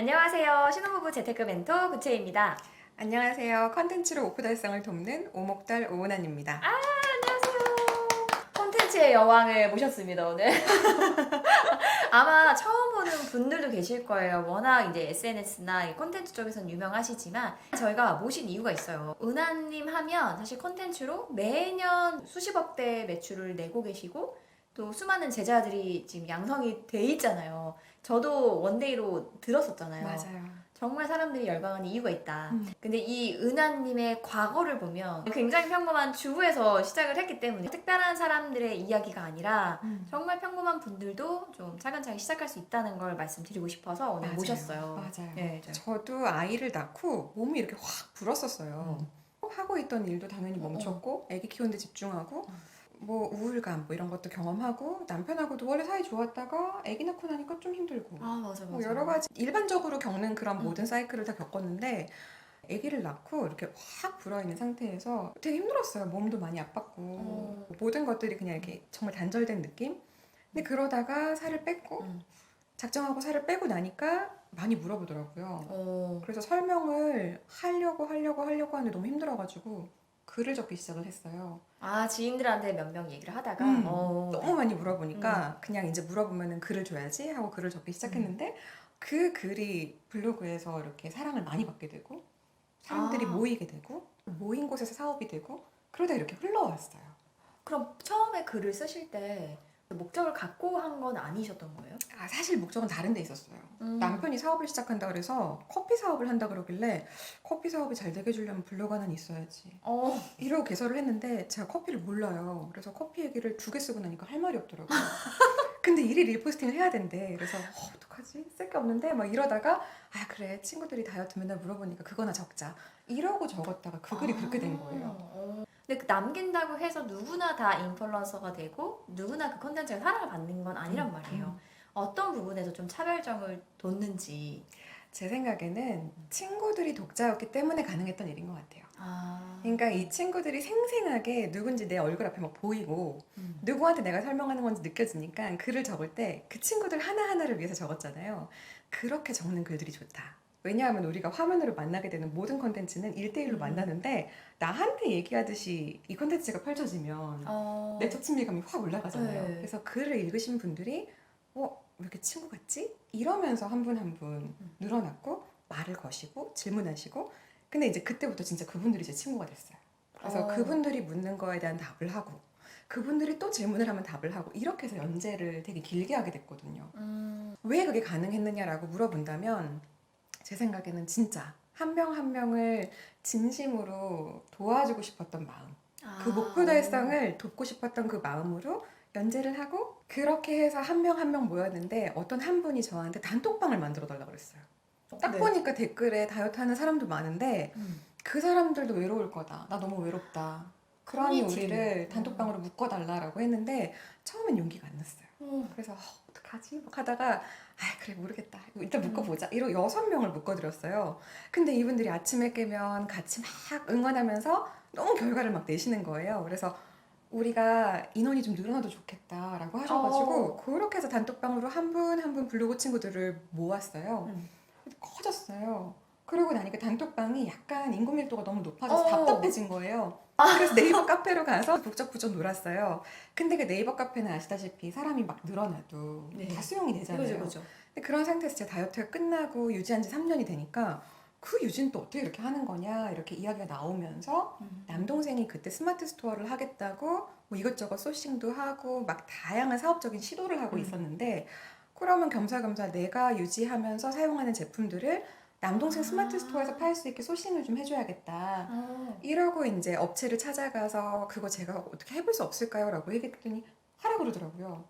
안녕하세요. 신혼부부 재테크 멘토 구채입니다. 안녕하세요. 컨텐츠로 오프 달성을 돕는 오목달 오은환입니다. 안녕하세요. 콘텐츠의 여왕을 모셨습니다, 오늘. 아마 처음 보는 분들도 계실 거예요. 워낙 이제 SNS나 콘텐츠 쪽에서는 유명하시지만 저희가 모신 이유가 있어요. 은하님 하면 사실 콘텐츠로 매년 수십억대 매출을 내고 계시고 또 수많은 제자들이 지금 양성이 돼 있잖아요. 저도 원데이로 들었었잖아요. 맞아요. 정말 사람들이 열광하는 이유가 있다. 근데 이 은하님의 과거를 보면 굉장히 평범한 주부에서 시작을 했기 때문에 특별한 사람들의 이야기가 아니라 정말 평범한 분들도 좀 차근차근 시작할 수 있다는 걸 말씀드리고 싶어서 오늘 맞아요. 모셨어요. 맞아요. 네. 저도 아이를 낳고 몸이 이렇게 확 불었었어요. 하고 있던 일도 당연히 멈췄고 아기 키우는 데 집중하고 뭐 우울감 뭐 이런 것도 경험하고 남편하고도 원래 사이 좋았다가 아기 낳고 나니까 좀 힘들고 아, 맞아. 뭐 여러 가지 일반적으로 겪는 그런 모든 사이클을 다 겪었는데 아기를 낳고 이렇게 확 불어있는 상태에서 되게 힘들었어요. 몸도 많이 아팠고 모든 것들이 그냥 이렇게 정말 단절된 느낌? 근데 그러다가 살을 뺐고 작정하고 살을 빼고 나니까 많이 물어보더라고요. 그래서 설명을 하려고 하는데 너무 힘들어가지고 글을 적기 시작을 했어요. 아, 지인들한테 몇 명 얘기를 하다가 너무 많이 물어보니까 그냥 이제 물어보면은 글을 줘야지 하고 글을 적기 시작했는데 그 글이 블로그에서 이렇게 사랑을 많이 받게 되고 사람들이 아. 모이게 되고 모인 곳에서 사업이 되고 그러다 이렇게 흘러왔어요. 그럼 처음에 글을 쓰실 때 목적을 갖고 한 건 아니셨던 거예요? 아, 사실 목적은 다른 데 있었어요. 남편이 사업을 시작한다 그래서 커피 사업을 한다 그러길래 커피 사업이 잘 되게 해주려면 블로그 하나는 있어야지. 이러고 개설을 했는데 제가 커피를 몰라요. 그래서 커피 얘기를 2개 쓰고 나니까 할 말이 없더라고요. 근데 일일 리포스팅을 해야 된대. 그래서 어떡하지? 쓸 게 없는데 막 이러다가 아 그래 친구들이 다이어트 맨날 물어보니까 그거나 적자. 이러고 적었다가 그 글이 그렇게 된 거예요. 근데 그 남긴다고 해서 누구나 다 인플루언서가 되고 누구나 그 컨텐츠가 사랑을 받는 건 아니란 말이에요. 어떤 부분에서 좀 차별점을 뒀는지. 제 생각에는 친구들이 독자였기 때문에 가능했던 일인 것 같아요. 아, 그러니까 이 친구들이 생생하게 누군지 내 얼굴 앞에 막 보이고 누구한테 내가 설명하는 건지 느껴지니까 글을 적을 때 그 친구들 하나하나를 위해서 적었잖아요. 그렇게 적는 글들이 좋다. 왜냐하면 우리가 화면으로 만나게 되는 모든 컨텐츠는 1대1로 만나는데 나한테 얘기하듯이 이 컨텐츠가 펼쳐지면 내적 친밀감이 확 올라가잖아요. 네. 그래서 글을 읽으신 분들이 왜 이렇게 친구 같지? 이러면서 한 분 한 분 늘어났고 말을 거시고 질문하시고 근데 이제 그때부터 진짜 그분들이 제 친구가 됐어요. 그래서 그분들이 묻는 거에 대한 답을 하고 그분들이 또 질문을 하면 답을 하고 이렇게 해서 연재를 되게 길게 하게 됐거든요. 왜 그게 가능했느냐라고 물어본다면 제 생각에는 진짜 한 명 한 명을 진심으로 도와주고 싶었던 마음 그 목표 달성을 돕고 싶었던 그 마음으로 연재를 하고 그렇게 해서 한 명 한 명 모였는데 어떤 한 분이 저한테 단톡방을 만들어 달라고 그랬어요. 딱 네. 보니까 댓글에 다이어트 하는 사람도 많은데 그 사람들도 외로울 거다. 나 너무 외롭다. 그러니 커뮤니티를. 우리를 단톡방으로 묶어달라고 했는데 처음엔 용기가 안 났어요. 그래서 어떡하지? 막 하다가 아 그래 모르겠다. 일단 묶어보자. 이러고 6명을 묶어드렸어요. 근데 이분들이 아침에 깨면 같이 막 응원하면서 너무 결과를 막 내시는 거예요. 그래서 우리가 인원이 좀 늘어나도 좋겠다라고 하셔가지고 그렇게 해서 단톡방으로 한 분 한 분 블로그 친구들을 모았어요. 커졌어요. 그러고 나니까 단톡방이 약간 인구 밀도가 너무 높아져서 답답해진 거예요. 그래서 네이버 카페로 가서 북적북적 놀았어요. 근데 그 네이버 카페는 아시다시피 사람이 막 늘어나도 네. 다 수용이 되잖아요. 그죠. 근데 그런 상태에서 제 다이어트가 끝나고 유지한 지 3년이 되니까 그 유지는 또 어떻게 이렇게 하는 거냐 이렇게 이야기가 나오면서 남동생이 그때 스마트 스토어를 하겠다고 뭐 이것저것 소싱도 하고 막 다양한 사업적인 시도를 하고 있었는데 그러면 겸사겸사 내가 유지하면서 사용하는 제품들을 남동생 스마트 스토어에서 팔 수 있게 소싱을 좀 해줘야겠다. 이러고 이제 업체를 찾아가서 그거 제가 어떻게 해볼 수 없을까요? 라고 얘기했더니 하라 그러더라고요.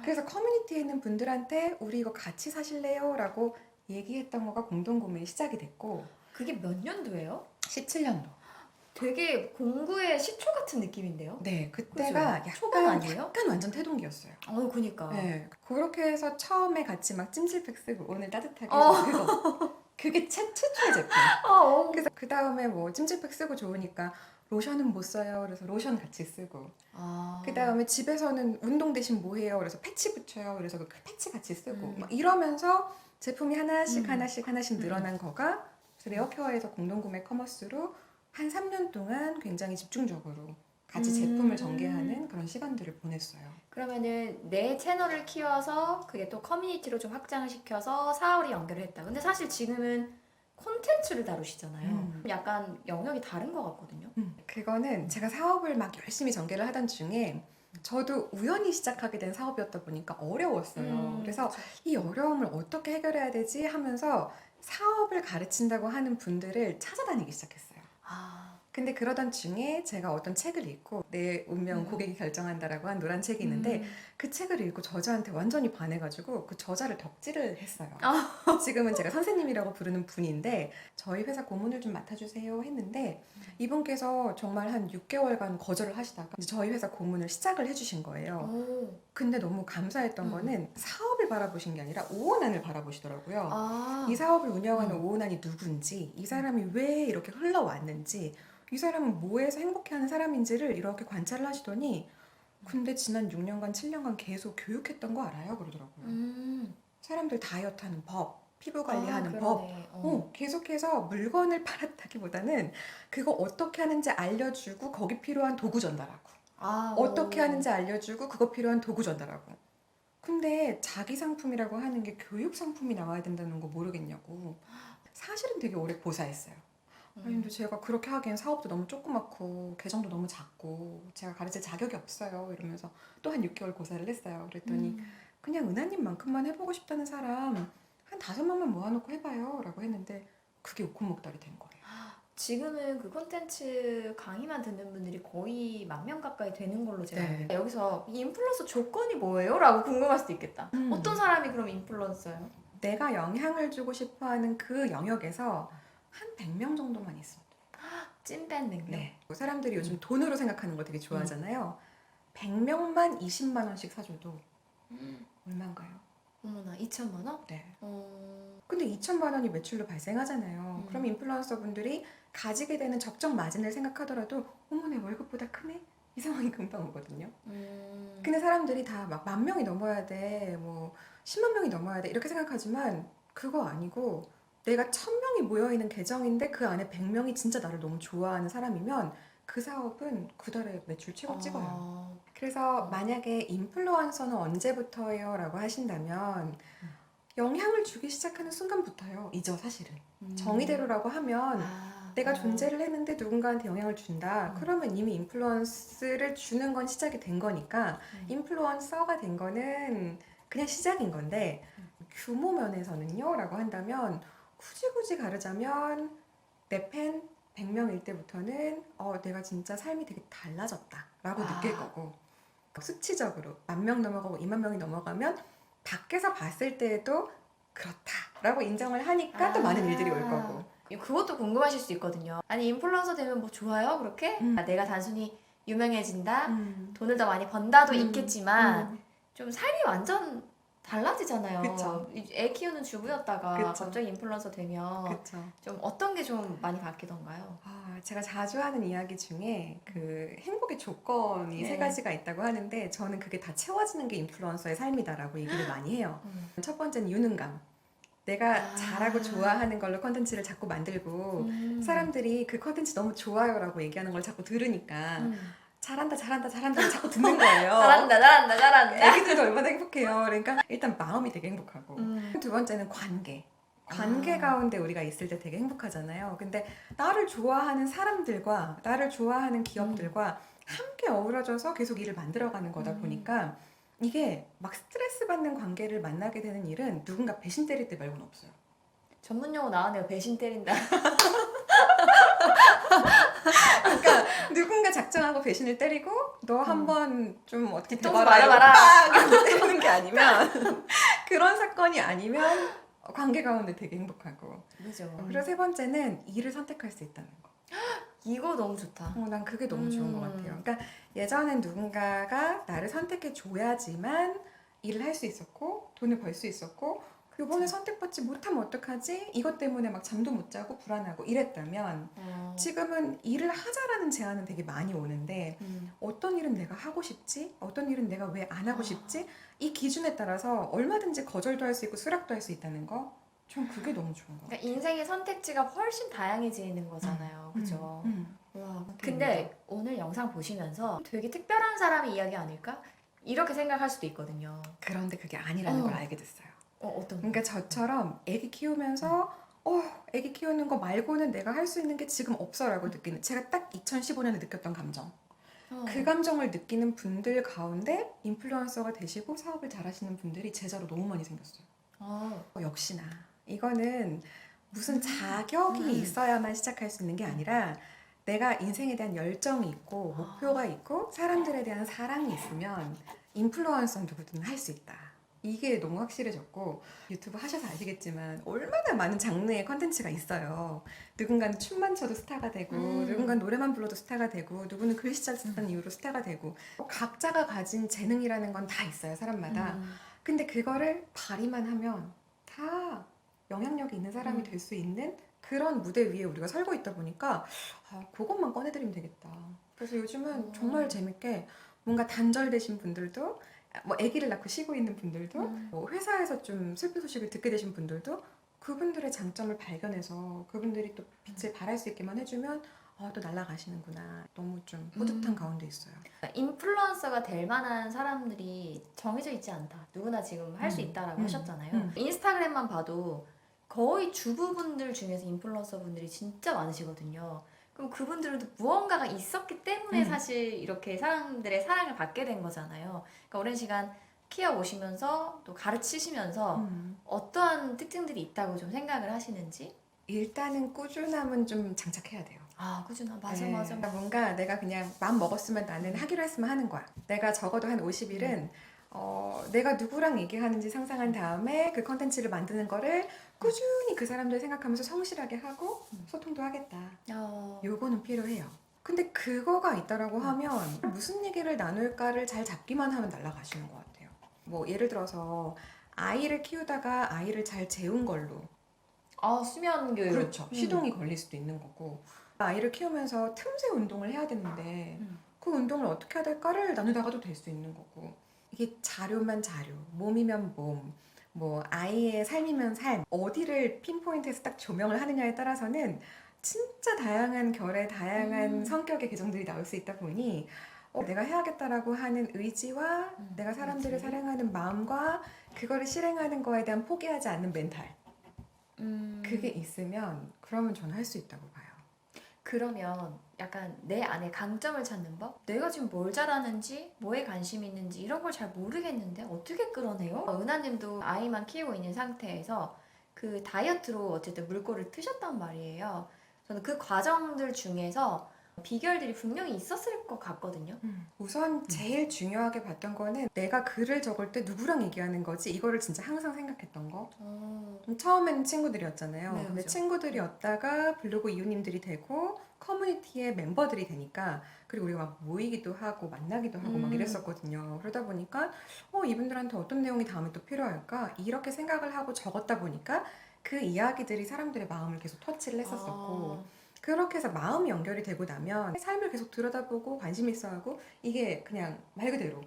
그래서 커뮤니티에 있는 분들한테 우리 이거 같이 사실래요? 라고 얘기했던 거가 공동구매의 시작이 됐고 그게 몇 년도예요? 17년도. 되게 공구의 시초 같은 느낌인데요? 네, 그때가 그죠? 초반 아니에요? 약간 완전 태동기였어요. 그니까. 네, 그렇게 해서 처음에 같이 막 찜질팩 쓰고 오늘 따뜻하게 그거 그게 최초의 제품. 그래서 그 다음에 뭐 찜질팩 쓰고 좋으니까 로션은 못 써요. 그래서 로션 같이 쓰고. 그 다음에 집에서는 운동 대신 뭐 해요? 그래서 패치 붙여요. 그래서 그 패치 같이 쓰고. 막 이러면서 제품이 하나씩 음. 하나씩 늘어난 거가 레어케어에서 공동구매 커머스로 한 3년 동안 굉장히 집중적으로 같이 제품을 전개하는 그런 시간들을 보냈어요. 그러면은 내 채널을 키워서 그게 또 커뮤니티로 좀 확장을 시켜서 사업을 연결을 했다. 근데 사실 지금은 콘텐츠를 다루시잖아요. 약간 영역이 다른 것 같거든요. 그거는 제가 사업을 막 열심히 전개를 하던 중에 저도 우연히 시작하게 된 사업이었다 보니까 어려웠어요. 그래서 그쵸. 이 어려움을 어떻게 해결해야 되지 하면서 사업을 가르친다고 하는 분들을 찾아다니기 시작했어요. 아, 근데 그러던 중에 제가 어떤 책을 읽고 내 운명 고객이 결정한다라고 한 노란 책이 있는데 그 책을 읽고 저자한테 완전히 반해가지고 그 저자를 덕질을 했어요. 지금은 제가 선생님이라고 부르는 분인데 저희 회사 고문을 좀 맡아주세요 했는데 이분께서 정말 한 6개월간 거절을 하시다가 이제 저희 회사 고문을 시작을 해주신 거예요. 오. 근데 너무 감사했던 거는 사업을 바라보신 게 아니라 오은환을 바라보시더라고요. 아, 이 사업을 운영하는 오은환이 누군지, 이 사람이 왜 이렇게 흘러왔는지, 이 사람은 뭐해서 행복해하는 사람인지를 이렇게 관찰을 하시더니 근데 지난 6년간, 7년간 계속 교육했던 거 알아요? 그러더라고요. 사람들 다이어트하는 법, 피부 관리하는 법, 그러네. 계속해서 물건을 팔았다기보다는 그거 어떻게 하는지 알려주고 거기 필요한 도구 전달하고 아, 어떻게 하는지 알려주고 그거 필요한 도구 전달하고 근데 자기 상품이라고 하는 게 교육 상품이 나와야 된다는 거 모르겠냐고 사실은 되게 오래 고사했어요. 아니 근데 제가 그렇게 하기엔 사업도 너무 조그맣고 계정도 너무 작고 제가 가르칠 자격이 없어요 이러면서 또 한 6개월 고사를 했어요. 그랬더니 그냥 은하님만큼만 해보고 싶다는 사람 한 5명만 모아놓고 해봐요 라고 했는데 그게 오콩목달이 된 거예요. 지금은 그 콘텐츠 강의만 듣는 분들이 거의 10,000명 가까이 되는 걸로 제가 알고 네. 있어요. 여기서 이 인플루언서 조건이 뭐예요? 라고 궁금할 수도 있겠다. 음. 어떤 사람이 그럼 인플루언서예요? 내가 영향을 주고 싶어하는 그 영역에서 한 100명 정도만 있어도 찐팬 100명? 네. 사람들이 요즘 돈으로 생각하는 거 되게 좋아하잖아요. 100명만 20만 원씩 사줘도 얼마인가요? 어머나, 2천만 원? 네. 어... 근데 2천만 원이 매출로 발생하잖아요. 그럼 인플루언서 분들이 가지게 되는 적정 마진을 생각하더라도 어머 내 월급보다 크네? 이 상황이 금방 오거든요. 근데 사람들이 다 막 10,000명이 넘어야 돼, 뭐 10만 명이 넘어야 돼 이렇게 생각하지만 그거 아니고 내가 1,000명이 모여있는 계정인데 그 안에 100명이 진짜 나를 너무 좋아하는 사람이면 그 사업은 그 달에 매출 최고 찍어요. 그래서 만약에 인플루언서는 언제부터예요? 라고 하신다면 영향을 주기 시작하는 순간부터요. 이죠 사실은. 정의대로라고 하면 내가 존재를 했는데 누군가한테 영향을 준다. 그러면 이미 인플루언스를 주는 건 시작이 된 거니까 인플루언서가 된 거는 그냥 시작인 건데 규모 면에서는요? 라고 한다면 굳이 가르자면 내 팬 100명일 때부터는 내가 진짜 삶이 되게 달라졌다 라고 느낄 거고 수치적으로 10,000명 넘어가고 20,000명이 넘어가면 밖에서 봤을 때에도 그렇다라고 인정을 하니까 또 많은 일들이 올 거고 그것도 궁금하실 수 있거든요. 아니 인플루언서 되면 뭐 좋아요? 그렇게? 내가 단순히 유명해진다? 돈을 더 많이 번다도 있겠지만 좀 삶이 완전 달라지잖아요. 그쵸. 애 키우는 주부였다가 그쵸. 갑자기 인플루언서 되면 그렇죠. 좀 어떤 게 좀 많이 바뀌던가요? 제가 자주 하는 이야기 중에 그 행복의 조건이 네. 3가지가 있다고 하는데 저는 그게 다 채워지는 게 인플루언서의 삶이다라고 얘기를 많이 해요. 첫 번째는 유능감. 내가 잘하고 좋아하는 걸로 컨텐츠를 자꾸 만들고 사람들이 그 컨텐츠 너무 좋아요라고 얘기하는 걸 자꾸 들으니까 잘한다 자꾸 듣는 거예요. 잘한다. 애기들도 얼마나 행복해요. 그러니까 일단 마음이 되게 행복하고 두 번째는 관계 가운데 우리가 있을 때 되게 행복하잖아요. 근데 나를 좋아하는 사람들과 나를 좋아하는 기업들과 함께 어우러져서 계속 일을 만들어가는 거다 보니까 이게 막 스트레스 받는 관계를 만나게 되는 일은 누군가 배신 때릴 때 말고는 없어요. 전문 용어 나왔네요. 배신 때린다. 그러니까 누군가 작정하고 배신을 때리고 너 한번 좀 어떻게 뒤통수 대봐라 맞아봐라. 이러고 때리는 게 아니면 그런 사건이 아니면 관계 가운데 되게 행복하고 그죠. 그리고 세 번째는 일을 선택할 수 있다는 거. 이거 너무 좋다. 난 그게 너무 좋은 것 같아요. 그러니까 예전엔 누군가가 나를 선택해 줘야지만 일을 할 수 있었고 돈을 벌 수 있었고 요번에 선택받지 못하면 어떡하지? 이것 때문에 막 잠도 못 자고 불안하고 이랬다면 지금은 일을 하자라는 제안은 되게 많이 오는데 어떤 일은 내가 하고 싶지? 어떤 일은 내가 왜 안 하고 싶지? 이 기준에 따라서 얼마든지 거절도 할 수 있고 수락도 할 수 있다는 거. 전 그게 너무 좋은 것 같아요. 그러니까 인생의 선택지가 훨씬 다양해지는 거잖아요. 그죠? 와, 근데 오늘 영상 보시면서 되게 특별한 사람의 이야기 아닐까? 이렇게 생각할 수도 있거든요. 그런데 그게 아니라는 걸 알게 됐어요. 어떤 거? 그러니까 저처럼 애기 키우면서 애기 키우는 거 말고는 내가 할 수 있는 게 지금 없어라고 느끼는, 제가 딱 2015년에 느꼈던 감정. 그 감정을 느끼는 분들 가운데 인플루언서가 되시고 사업을 잘하시는 분들이 제자로 너무 많이 생겼어요. 역시나 이거는 무슨 자격이 있어야만 시작할 수 있는 게 아니라 내가 인생에 대한 열정이 있고 목표가 있고 사람들에 대한 사랑이 있으면 인플루언서 누구든 할 수 있다. 이게 너무 확실해졌고, 유튜브 하셔서 아시겠지만 얼마나 많은 장르의 컨텐츠가 있어요. 누군가는 춤만 춰도 스타가 되고 누군가는 노래만 불러도 스타가 되고 누구는 글씨 잘 쓰는 이유로 스타가 되고, 각자가 가진 재능이라는 건 다 있어요, 사람마다. 근데 그거를 발휘만 하면 다 영향력이 있는 사람이 될 수 있는 그런 무대 위에 우리가 설고 있다 보니까 그것만 꺼내드리면 되겠다. 그래서 요즘은 정말 재밌게 뭔가 단절되신 분들도, 뭐 아기를 낳고 쉬고 있는 분들도, 뭐 회사에서 좀 슬픈 소식을 듣게 되신 분들도 그분들의 장점을 발견해서 그분들이 또 빛을 발할 수 있게만 해주면 또 날아가시는구나. 너무 좀 뿌듯한 가운데 있어요. 인플루언서가 될 만한 사람들이 정해져 있지 않다. 누구나 지금 할 수 있다라고 하셨잖아요. 인스타그램만 봐도 거의 주부분들 중에서 인플루언서 분들이 진짜 많으시거든요. 그럼 그분들도 무언가가 있었기 때문에 사실 이렇게 사람들의 사랑을 받게 된 거잖아요. 그러니까 오랜 시간 키워오시면서 또 가르치시면서 어떠한 특징들이 있다고 좀 생각을 하시는지? 일단은 꾸준함은 좀 장착해야 돼요. 꾸준함. 맞아, 네. 맞아. 뭔가 내가 그냥 마음 먹었으면 나는 하기로 했으면 하는 거야. 내가 적어도 한 50일은 내가 누구랑 얘기하는지 상상한 다음에 그 컨텐츠를 만드는 거를 꾸준히 그 사람들 생각하면서 성실하게 하고 소통도 하겠다. 요거는 필요해요. 근데 그거가 있다라고 하면 무슨 얘기를 나눌까를 잘 잡기만 하면 날아가시는 것 같아요. 뭐 예를 들어서 아이를 키우다가 아이를 잘 재운 걸로, 수면 교육. 그렇죠. 시동이 걸릴 수도 있는 거고, 아이를 키우면서 틈새 운동을 해야 되는데 그 운동을 어떻게 해야 될까를 나누다가도 될 수 있는 거고, 이게 자료면 자료, 몸이면 몸, 뭐 아이의 삶이면 삶, 어디를 핀포인트해서 딱 조명을 하느냐에 따라서는 진짜 다양한 결의 다양한 성격의 계정들이 나올 수 있다 보니 내가 해야겠다라고 하는 의지와 내가 사람들을 의지. 사랑하는 마음과 그거를 실행하는 거에 대한 포기하지 않는 멘탈, 그게 있으면 그러면 저는 할 수 있다고 봐요. 그러면 약간 내 안에 강점을 찾는 법? 내가 지금 뭘 잘하는지, 뭐에 관심이 있는지 이런 걸 잘 모르겠는데 어떻게 끌어내요? 은하님도 아이만 키우고 있는 상태에서 그 다이어트로 어쨌든 물꼬를 트셨단 말이에요. 저는 그 과정들 중에서 비결들이 분명히 있었을 것 같거든요. 우선 제일 중요하게 봤던 거는 내가 글을 적을 때 누구랑 얘기하는 거지, 이거를 진짜 항상 생각했던 거. 처음에는 친구들이었잖아요. 네, 근데 그죠. 친구들이었다가 블로그 이웃님들이 되고 커뮤니티의 멤버들이 되니까, 그리고 우리가 막 모이기도 하고 만나기도 하고 막 이랬었거든요. 그러다 보니까 이분들한테 어떤 내용이 다음에 또 필요할까, 이렇게 생각을 하고 적었다 보니까 그 이야기들이 사람들의 마음을 계속 터치를 했었었고, 그렇게 해서 마음이 연결이 되고 나면 삶을 계속 들여다보고 관심 있어 하고, 이게 그냥 말 그대로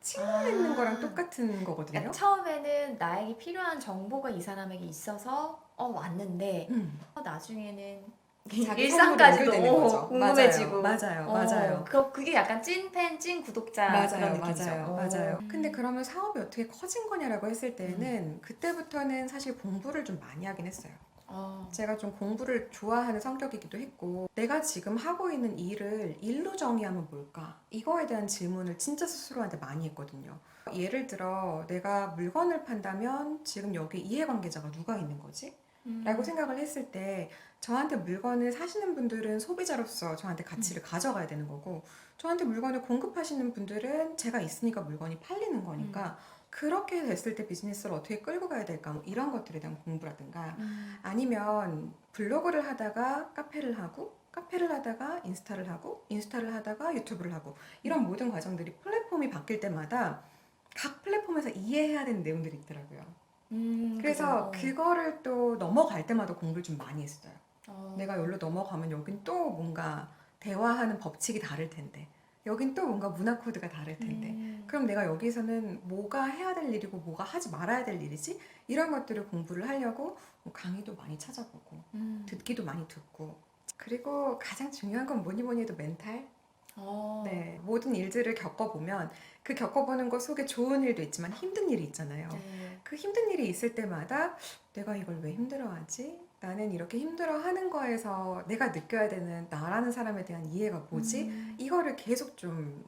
친구 맺는 거랑 똑같은 거거든요. 그러니까 처음에는 나에게 필요한 정보가 이 사람에게 있어서 왔는데 나중에는 자기 일상까지도 삶으로 연결되는 거죠. 궁금해지고 맞아요. 그게 약간 찐팬, 찐 구독자 그런 느낌이죠. 맞아요. 근데 그러면 사업이 어떻게 커진 거냐라고 했을 때는 그때부터는 사실 공부를 좀 많이 하긴 했어요. 제가 좀 공부를 좋아하는 성격이기도 했고, 내가 지금 하고 있는 일을 일로 정의하면 뭘까? 이거에 대한 질문을 진짜 스스로한테 많이 했거든요. 예를 들어 내가 물건을 판다면 지금 여기 이해관계자가 누가 있는 거지? 라고 생각을 했을 때 저한테 물건을 사시는 분들은 소비자로서 저한테 가치를 가져가야 되는 거고, 저한테 물건을 공급하시는 분들은 제가 있으니까 물건이 팔리는 거니까 그렇게 됐을 때 비즈니스를 어떻게 끌고 가야 될까, 뭐 이런 것들에 대한 공부라든가, 아니면 블로그를 하다가 카페를 하고, 카페를 하다가 인스타를 하고, 인스타를 하다가 유튜브를 하고, 이런 모든 과정들이 플랫폼이 바뀔 때마다 각 플랫폼에서 이해해야 되는 내용들이 있더라고요. 그래서 그죠. 그거를 또 넘어갈 때마다 공부를 좀 많이 했어요. 어. 내가 여기로 넘어가면 여긴 또 뭔가 대화하는 법칙이 다를 텐데, 여긴 또 뭔가 문화 코드가 다를 텐데, 그럼 내가 여기서는 뭐가 해야 될 일이고 뭐가 하지 말아야 될 일이지? 이런 것들을 공부를 하려고 뭐 강의도 많이 찾아보고 듣기도 많이 듣고, 그리고 가장 중요한 건 뭐니 뭐니 해도 멘탈. 어. 네, 모든 일들을 겪어보면 그 겪어보는 것 속에 좋은 일도 있지만 힘든 일이 있잖아요. 네. 그 힘든 일이 있을 때마다 내가 이걸 왜 힘들어하지? 나는 이렇게 힘들어하는 거에서 내가 느껴야 되는 나라는 사람에 대한 이해가 뭐지? 이거를 계속 좀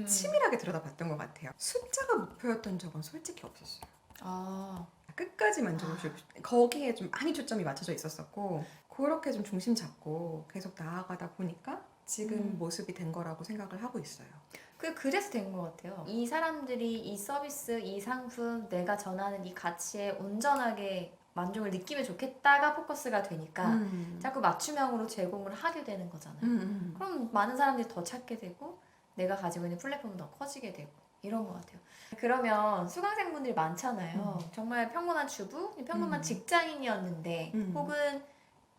치밀하게 들여다봤던 것 같아요. 숫자가 목표였던 적은 솔직히 없었어요. 아. 끝까지 만족을 거기에 좀 많이 초점이 맞춰져 있었었고, 그렇게 좀 중심 잡고 계속 나아가다 보니까 지금 모습이 된 거라고 생각을 하고 있어요. 그래서 된 것 같아요. 이 사람들이 이 서비스, 이 상품, 내가 전하는 이 가치에 온전하게 만족을 느끼면 좋겠다가 포커스가 되니까 자꾸 맞춤형으로 제공을 하게 되는 거잖아요. 그럼 많은 사람들이 더 찾게 되고 내가 가지고 있는 플랫폼은 더 커지게 되고 이런 것 같아요. 그러면 수강생분들이 많잖아요. 정말 평범한 주부, 평범한 직장인이었는데 혹은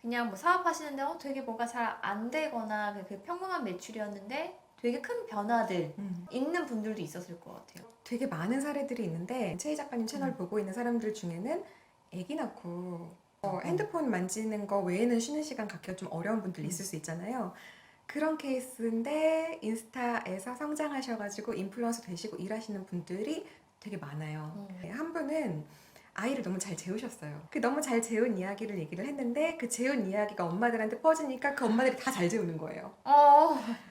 그냥 뭐 사업하시는데 되게 뭐가 잘 안 되거나 그 평범한 매출이었는데 되게 큰 변화들 있는 분들도 있었을 것 같아요. 되게 많은 사례들이 있는데, 최희 작가님 채널 보고 있는 사람들 중에는 아기 낳고 핸드폰 만지는 거 외에는 쉬는 시간 갖기가 좀 어려운 분들이 있을 수 있잖아요. 그런 케이스인데 인스타에서 성장하셔가지고 인플루언서 되시고 일하시는 분들이 되게 많아요. 한 분은 아이를 너무 잘 재우셨어요. 그 너무 잘 재운 이야기를 얘기를 했는데, 그 재운 이야기가 엄마들한테 퍼지니까 그 엄마들이 다 잘 재우는 거예요.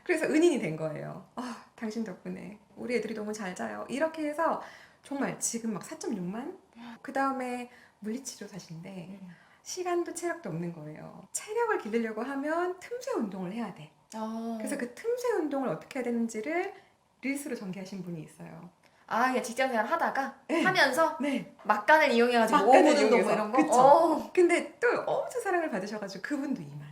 그래서 은인이 된 거예요. 당신 덕분에 우리 애들이 너무 잘 자요. 이렇게 해서 정말 지금 막 4.6만? 그 다음에 물리치료사신데 시간도 체력도 없는 거예요. 체력을 기르려고 하면 틈새 운동을 해야 돼. 그래서 그 틈새 운동을 어떻게 해야 되는지를 릴스로 전개하신 분이 있어요. 그냥 직장생활 하다가 네. 하면서 네. 막간을 이용해가지고 막간을 5분 운동 뭐 이용해서. 이런 거? 그쵸. 근데 또 엄청 사랑을 받으셔가지고 그분도 이만.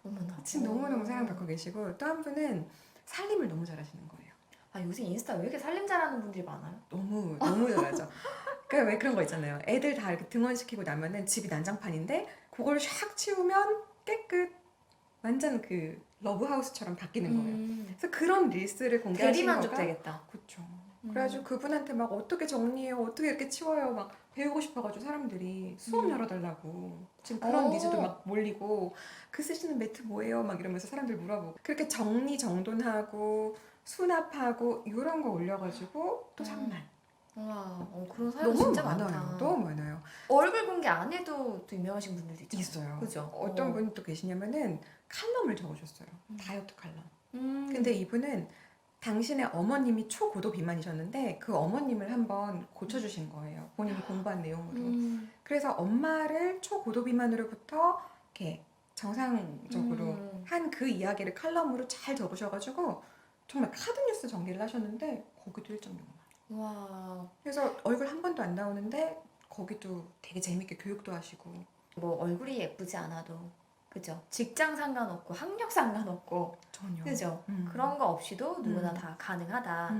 어머나. 지금 너무너무 사랑받고 계시고, 또 한 분은 살림을 너무 잘하시는 거예요. 요새 인스타 왜 이렇게 살림 잘하는 분들이 많아요? 너무 잘하죠. 그러니까 왜 그런 거 있잖아요. 애들 다 이렇게 등원시키고 나면은 집이 난장판인데 그걸 샥 치우면 깨끗, 완전 그 러브하우스처럼 바뀌는 거예요. 그래서 그런 릴스를 공개하시는 대리만족 거가 되겠다. 그렇죠. 그래가지고 그분한테 막 어떻게 정리해요, 어떻게 이렇게 치워요, 막 배우고 싶어가지고 사람들이 수업 열어달라고 지금 그런 니즈도 막 몰리고, 그 쓰시는 매트 뭐예요, 막 이러면서 사람들 물어보고, 그렇게 정리정돈하고 수납하고 이런 거 올려가지고 또 3만. 와, 그런 사람 너무 진짜 많아요. 많다. 너무 많아요. 얼굴 공개 안 해도 또 유명하신 분들도 있잖아요. 있어요. 그죠? 어떤 분이 또 계시냐면은 칼럼을 적어줬어요. 다이어트 칼럼. 근데 이분은 당신의 어머님이 초고도 비만이셨는데 그 어머님을 한번 고쳐주신 거예요. 본인이 공부한 내용으로. 그래서 엄마를 초고도 비만으로부터 이렇게 정상적으로 한 그 이야기를 칼럼으로 잘 적으셔가지고 정말 카드뉴스 전개를 하셨는데 거기도 1.6만. 와. 그래서 얼굴 한 번도 안 나오는데 거기도 되게 재밌게 교육도 하시고. 뭐 얼굴이 예쁘지 않아도 그죠? 직장 상관없고 학력 상관없고 전혀. 그죠? 그런 거 없이도 누구나 다 가능하다.